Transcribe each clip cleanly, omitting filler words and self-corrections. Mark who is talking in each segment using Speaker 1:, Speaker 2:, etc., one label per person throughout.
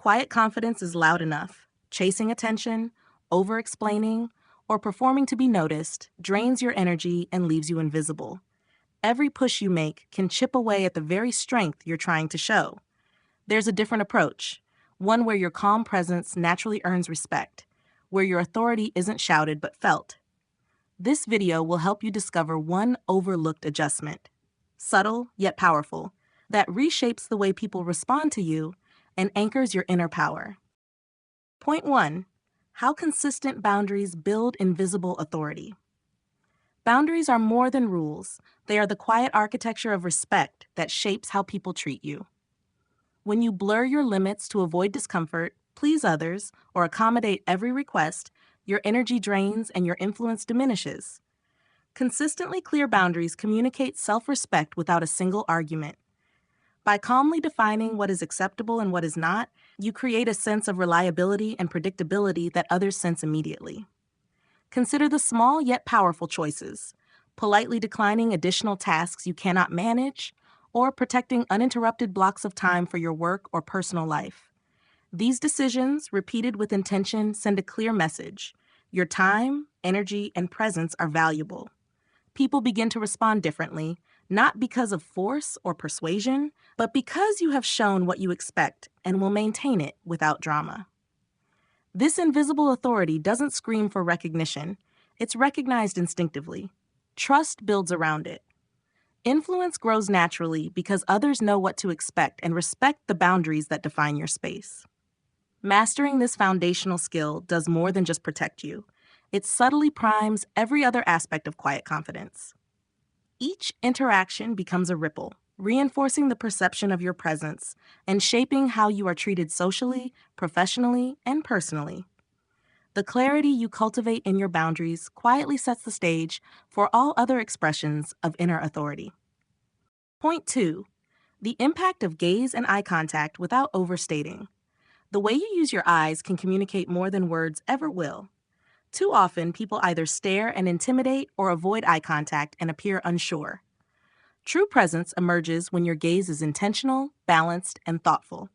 Speaker 1: Quiet confidence is loud enough. Chasing attention, over explaining, or performing to be noticed drains your energy and leaves you invisible. Every push you make can chip away at the very strength you're trying to show. There's a different approach, one where your calm presence naturally earns respect, where your authority isn't shouted but felt. This video will help you discover one overlooked adjustment, subtle yet powerful, that reshapes the way people respond to you and anchors your inner power. Point 1. How consistent boundaries build invisible authority. Boundaries are more than rules. They are the quiet architecture of respect that shapes how people treat you. When you blur your limits to avoid discomfort, please others, or accommodate every request, your energy drains and your influence diminishes. Consistently clear boundaries communicate self-respect without a single argument. By calmly defining what is acceptable and what is not, you create a sense of reliability and predictability that others sense immediately. Consider the small yet powerful choices, politely declining additional tasks you cannot manage, or protecting uninterrupted blocks of time for your work or personal life. These decisions, repeated with intention, send a clear message. Your time, energy, and presence are valuable. People begin to respond differently, not because of force or persuasion, but because you have shown what you expect and will maintain it without drama. This invisible authority doesn't scream for recognition. It's recognized instinctively. Trust builds around it. Influence grows naturally because others know what to expect and respect the boundaries that define your space. Mastering this foundational skill does more than just protect you. It subtly primes every other aspect of quiet confidence. Each interaction becomes a ripple, reinforcing the perception of your presence and shaping how you are treated socially, professionally, and personally. The clarity you cultivate in your boundaries quietly sets the stage for all other expressions of inner authority. Point 2. The impact of gaze and eye contact without overstating. The way you use your eyes can communicate more than words ever will. Too often, people either stare and intimidate or avoid eye contact and appear unsure. True presence emerges when your gaze is intentional, balanced, and thoughtful.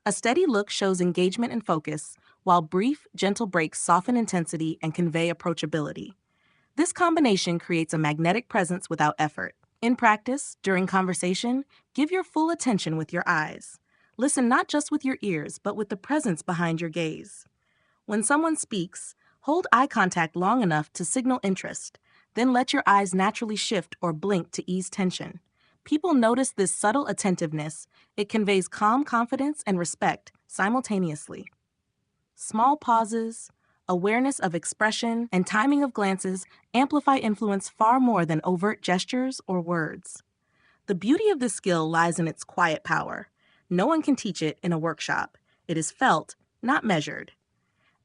Speaker 1: A steady look shows engagement and focus, while brief, gentle breaks soften intensity and convey approachability. This combination creates a magnetic presence without effort. In practice, during conversation, give your full attention with your eyes. Listen not just with your ears, but with the presence behind your gaze. When someone speaks, hold eye contact long enough to signal interest, then let your eyes naturally shift or blink to ease tension. People notice this subtle attentiveness. It conveys calm confidence and respect simultaneously. Small pauses, awareness of expression, and timing of glances amplify influence far more than overt gestures or words. The beauty of this skill lies in its quiet power. No one can teach it in a workshop. It is felt, not measured.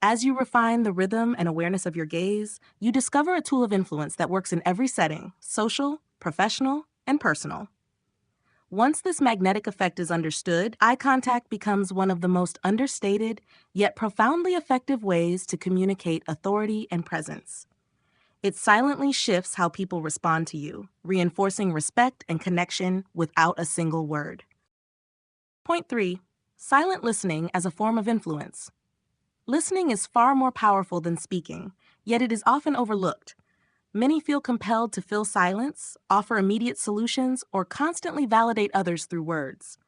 Speaker 1: As you refine the rhythm and awareness of your gaze, you discover a tool of influence that works in every setting, social, professional, and personal. Once this magnetic effect is understood, eye contact becomes one of the most understated, yet profoundly effective ways to communicate authority and presence. It silently shifts how people respond to you, reinforcing respect and connection without a single word. Point 3. Silent listening as a form of influence. Listening is far more powerful than speaking, yet it is often overlooked. Many feel compelled to fill silence, offer immediate solutions, or constantly validate others through words.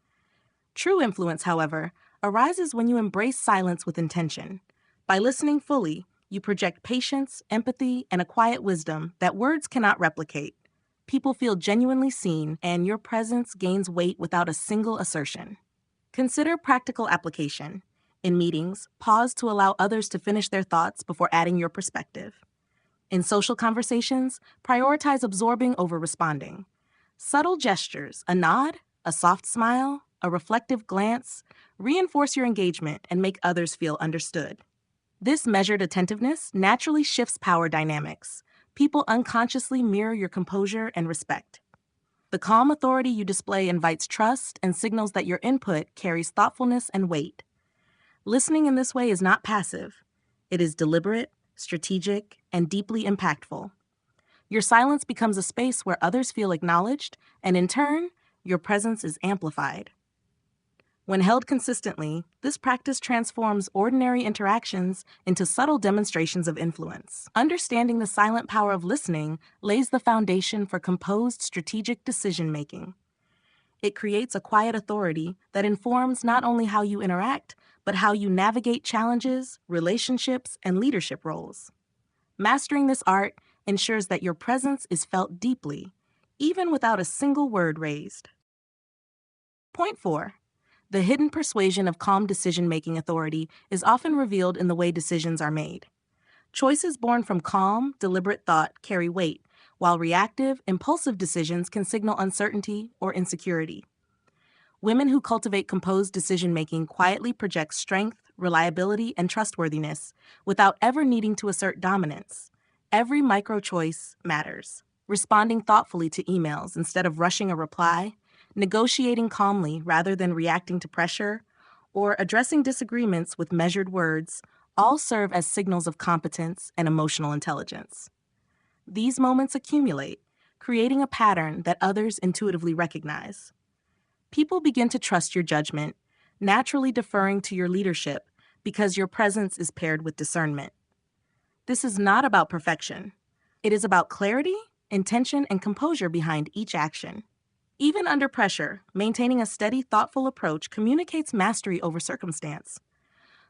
Speaker 1: True influence, however, arises when you embrace silence with intention. By listening fully, you project patience, empathy, and a quiet wisdom that words cannot replicate. People feel genuinely seen, and your presence gains weight without a single assertion. Consider practical application. In meetings, pause to allow others to finish their thoughts before adding your perspective. In social conversations, prioritize absorbing over responding. Subtle gestures, a nod, a soft smile, a reflective glance, reinforce your engagement and make others feel understood. This measured attentiveness naturally shifts power dynamics. People unconsciously mirror your composure and respect. The calm authority you display invites trust and signals that your input carries thoughtfulness and weight. Listening in this way is not passive. It is deliberate, strategic, and deeply impactful. Your silence becomes a space where others feel acknowledged, and in turn, your presence is amplified. When held consistently, this practice transforms ordinary interactions into subtle demonstrations of influence. Understanding the silent power of listening lays the foundation for composed strategic decision-making. It creates a quiet authority that informs not only how you interact, but how you navigate challenges, relationships, and leadership roles. Mastering this art ensures that your presence is felt deeply, even without a single word raised. Point 4. The hidden persuasion of calm decision-making authority is often revealed in the way decisions are made. Choices born from calm, deliberate thought carry weight, while reactive, impulsive decisions can signal uncertainty or insecurity. Women who cultivate composed decision-making quietly project strength, reliability, and trustworthiness without ever needing to assert dominance. Every micro-choice matters. Responding thoughtfully to emails instead of rushing a reply, negotiating calmly rather than reacting to pressure, or addressing disagreements with measured words all serve as signals of competence and emotional intelligence. These moments accumulate, creating a pattern that others intuitively recognize. People begin to trust your judgment, naturally deferring to your leadership because your presence is paired with discernment. This is not about perfection. It is about clarity, intention, and composure behind each action. Even under pressure, maintaining a steady, thoughtful approach communicates mastery over circumstance.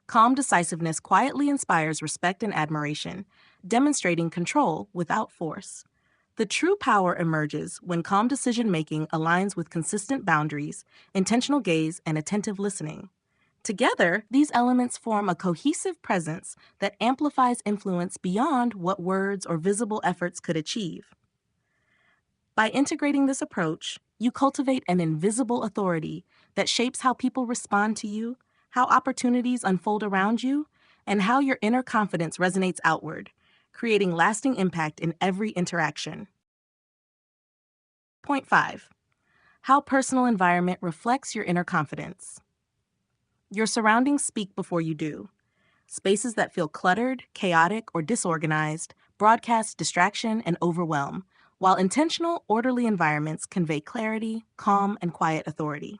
Speaker 1: Calm decisiveness quietly inspires respect and admiration, demonstrating control without force. The true power emerges when calm decision-making aligns with consistent boundaries, intentional gaze, and attentive listening. Together, these elements form a cohesive presence that amplifies influence beyond what words or visible efforts could achieve. By integrating this approach, you cultivate an invisible authority that shapes how people respond to you, how opportunities unfold around you, and how your inner confidence resonates outward, creating lasting impact in every interaction. Point 5. How personal environment reflects your inner confidence. Your surroundings speak before you do. Spaces that feel cluttered, chaotic, or disorganized broadcast distraction and overwhelm, while intentional, orderly environments convey clarity, calm, and quiet authority.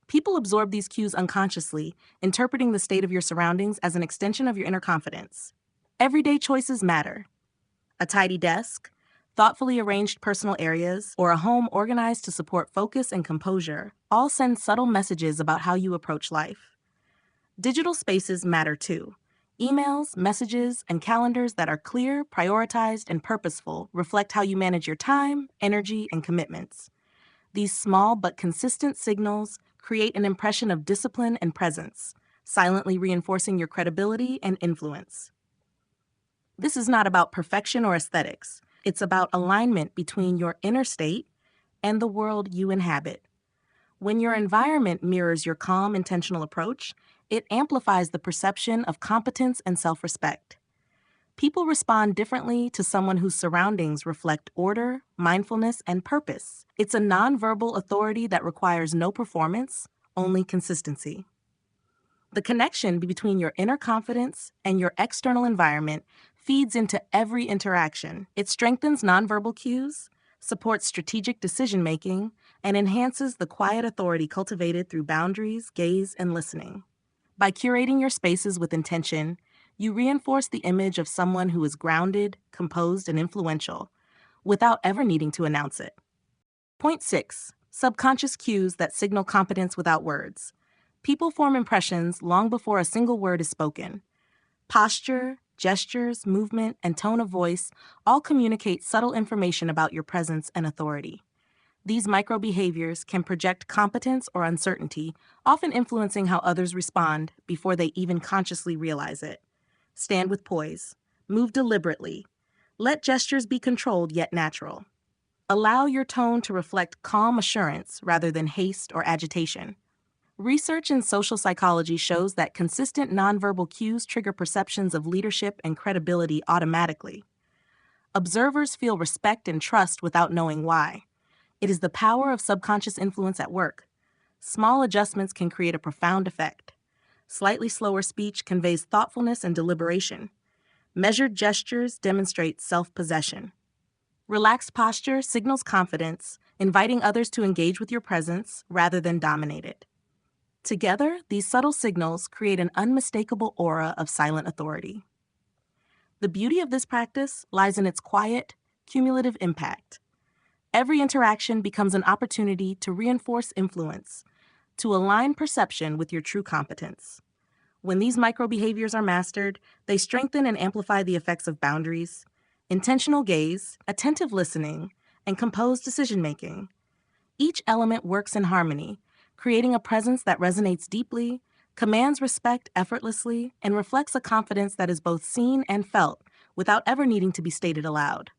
Speaker 1: People absorb these cues unconsciously, interpreting the state of your surroundings as an extension of your inner confidence. Everyday choices matter. A tidy desk, thoughtfully arranged personal areas, or a home organized to support focus and composure all send subtle messages about how you approach life. Digital spaces matter too. Emails, messages, and calendars that are clear, prioritized, and purposeful reflect how you manage your time, energy, and commitments. These small but consistent signals create an impression of discipline and presence, silently reinforcing your credibility and influence. This is not about perfection or aesthetics. It's about alignment between your inner state and the world you inhabit. When your environment mirrors your calm, intentional approach, it amplifies the perception of competence and self-respect. People respond differently to someone whose surroundings reflect order, mindfulness, and purpose. It's a nonverbal authority that requires no performance, only consistency. The connection between your inner confidence and your external environment feeds into every interaction. It strengthens nonverbal cues, supports strategic decision-making, and enhances the quiet authority cultivated through boundaries, gaze, and listening. By curating your spaces with intention, you reinforce the image of someone who is grounded, composed, and influential, without ever needing to announce it. Point 6. Subconscious cues that signal competence without words. People form impressions long before a single word is spoken. Posture, gestures, movement, and tone of voice all communicate subtle information about your presence and authority. These micro-behaviors can project competence or uncertainty, often influencing how others respond before they even consciously realize it. Stand with poise. Move deliberately. Let gestures be controlled yet natural. Allow your tone to reflect calm assurance rather than haste or agitation. Research in social psychology shows that consistent nonverbal cues trigger perceptions of leadership and credibility automatically. Observers feel respect and trust without knowing why. It is the power of subconscious influence at work. Small adjustments can create a profound effect. Slightly slower speech conveys thoughtfulness and deliberation. Measured gestures demonstrate self-possession. Relaxed posture signals confidence, inviting others to engage with your presence rather than dominate it. Together, these subtle signals create an unmistakable aura of silent authority. The beauty of this practice lies in its quiet, cumulative impact. Every interaction becomes an opportunity to reinforce influence, to align perception with your true competence. When these micro behaviors are mastered, they strengthen and amplify the effects of boundaries, intentional gaze, attentive listening, and composed decision making. Each element works in harmony, creating a presence that resonates deeply, commands respect effortlessly, and reflects a confidence that is both seen and felt without ever needing to be stated aloud.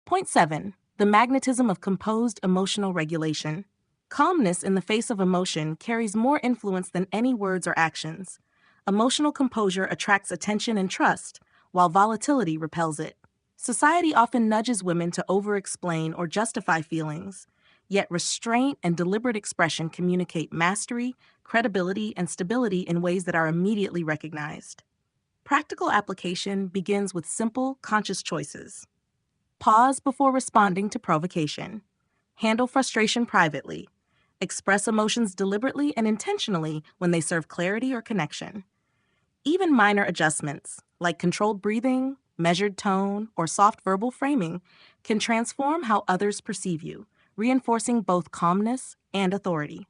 Speaker 1: Point 7. The magnetism of composed emotional regulation. Calmness in the face of emotion carries more influence than any words or actions. Emotional composure attracts attention and trust, while volatility repels it. Society often nudges women to over-explain or justify feelings, yet restraint and deliberate expression communicate mastery, credibility, and stability in ways that are immediately recognized. Practical application begins with simple, conscious choices. Pause before responding to provocation. Handle frustration privately. Express emotions deliberately and intentionally when they serve clarity or connection. Even minor adjustments, like controlled breathing, measured tone, or soft verbal framing, can transform how others perceive you, reinforcing both calmness and authority.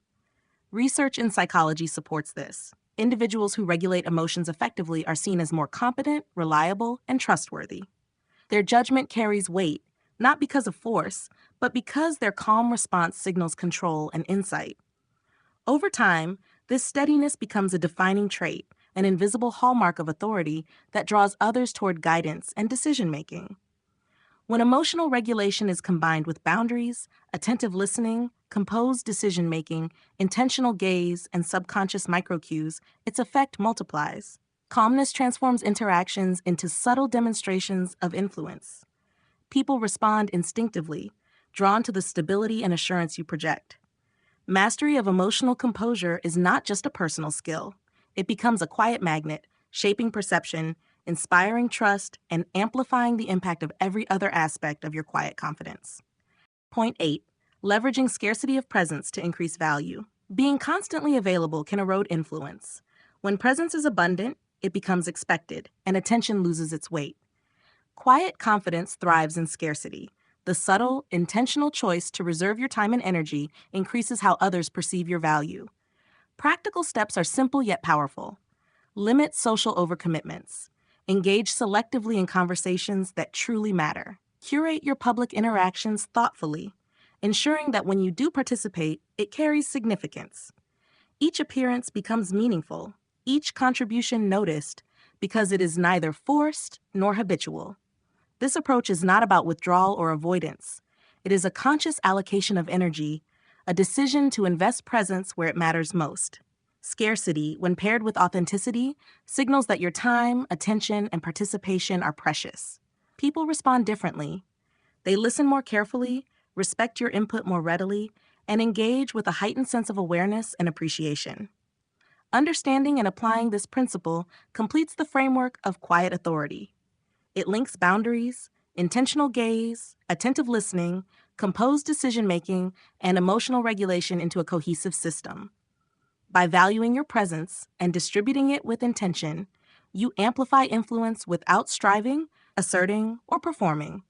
Speaker 1: Research in psychology supports this. Individuals who regulate emotions effectively are seen as more competent, reliable, and trustworthy. Their judgment carries weight, not because of force, but because their calm response signals control and insight. Over time, this steadiness becomes a defining trait, an invisible hallmark of authority that draws others toward guidance and decision-making. When emotional regulation is combined with boundaries, attentive listening, composed decision-making, intentional gaze, and subconscious microcues, its effect multiplies. Calmness transforms interactions into subtle demonstrations of influence. People respond instinctively, drawn to the stability and assurance you project. Mastery of emotional composure is not just a personal skill. It becomes a quiet magnet, shaping perception, inspiring trust, and amplifying the impact of every other aspect of your quiet confidence. Point 8. Leveraging scarcity of presence to increase value. Being constantly available can erode influence. When presence is abundant, it becomes expected, and attention loses its weight. Quiet confidence thrives in scarcity. The subtle, intentional choice to reserve your time and energy increases how others perceive your value. Practical steps are simple yet powerful. Limit social overcommitments. Engage selectively in conversations that truly matter. Curate your public interactions thoughtfully, ensuring that when you do participate, it carries significance. Each appearance becomes meaningful, each contribution noticed, because it is neither forced nor habitual. This approach is not about withdrawal or avoidance. It is a conscious allocation of energy, a decision to invest presence where it matters most. Scarcity, when paired with authenticity, signals that your time, attention, and participation are precious. People respond differently. They listen more carefully, respect your input more readily, and engage with a heightened sense of awareness and appreciation. Understanding and applying this principle completes the framework of quiet authority. It links boundaries, intentional gaze, attentive listening, composed decision-making, and emotional regulation into a cohesive system. By valuing your presence and distributing it with intention, you amplify influence without striving, asserting, or performing.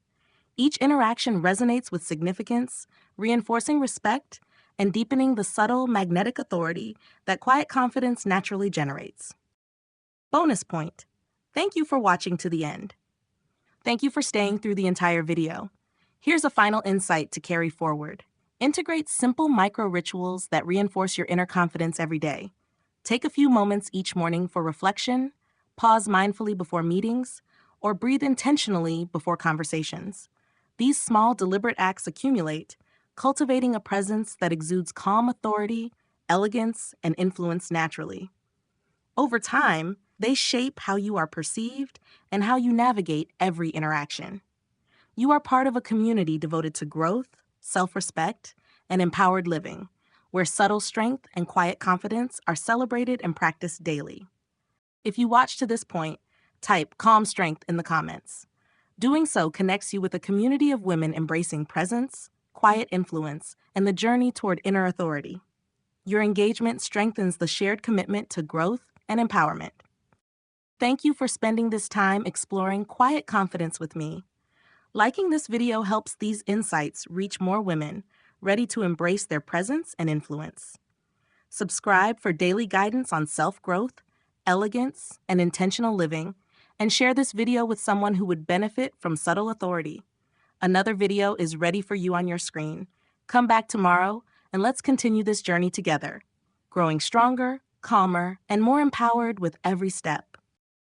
Speaker 1: Each interaction resonates with significance, reinforcing respect and deepening the subtle magnetic authority that quiet confidence naturally generates. Bonus point. Thank you for watching to the end. Thank you for staying through the entire video. Here's a final insight to carry forward. Integrate simple micro rituals that reinforce your inner confidence every day. Take a few moments each morning for reflection, pause mindfully before meetings, or breathe intentionally before conversations. These small, deliberate acts accumulate, cultivating a presence that exudes calm authority, elegance, and influence naturally. Over time, they shape how you are perceived and how you navigate every interaction. You are part of a community devoted to growth, self-respect, and empowered living, where subtle strength and quiet confidence are celebrated and practiced daily. If you watched to this point, type calm strength in the comments. Doing so connects you with a community of women embracing presence, quiet influence, and the journey toward inner authority. Your engagement strengthens the shared commitment to growth and empowerment. Thank you for spending this time exploring quiet confidence with me. Liking this video helps these insights reach more women ready to embrace their presence and influence. Subscribe for daily guidance on self-growth, elegance, and intentional living, and share this video with someone who would benefit from subtle authority. Another video is ready for you on your screen. Come back tomorrow, and let's continue this journey together, growing stronger, calmer, and more empowered with every step.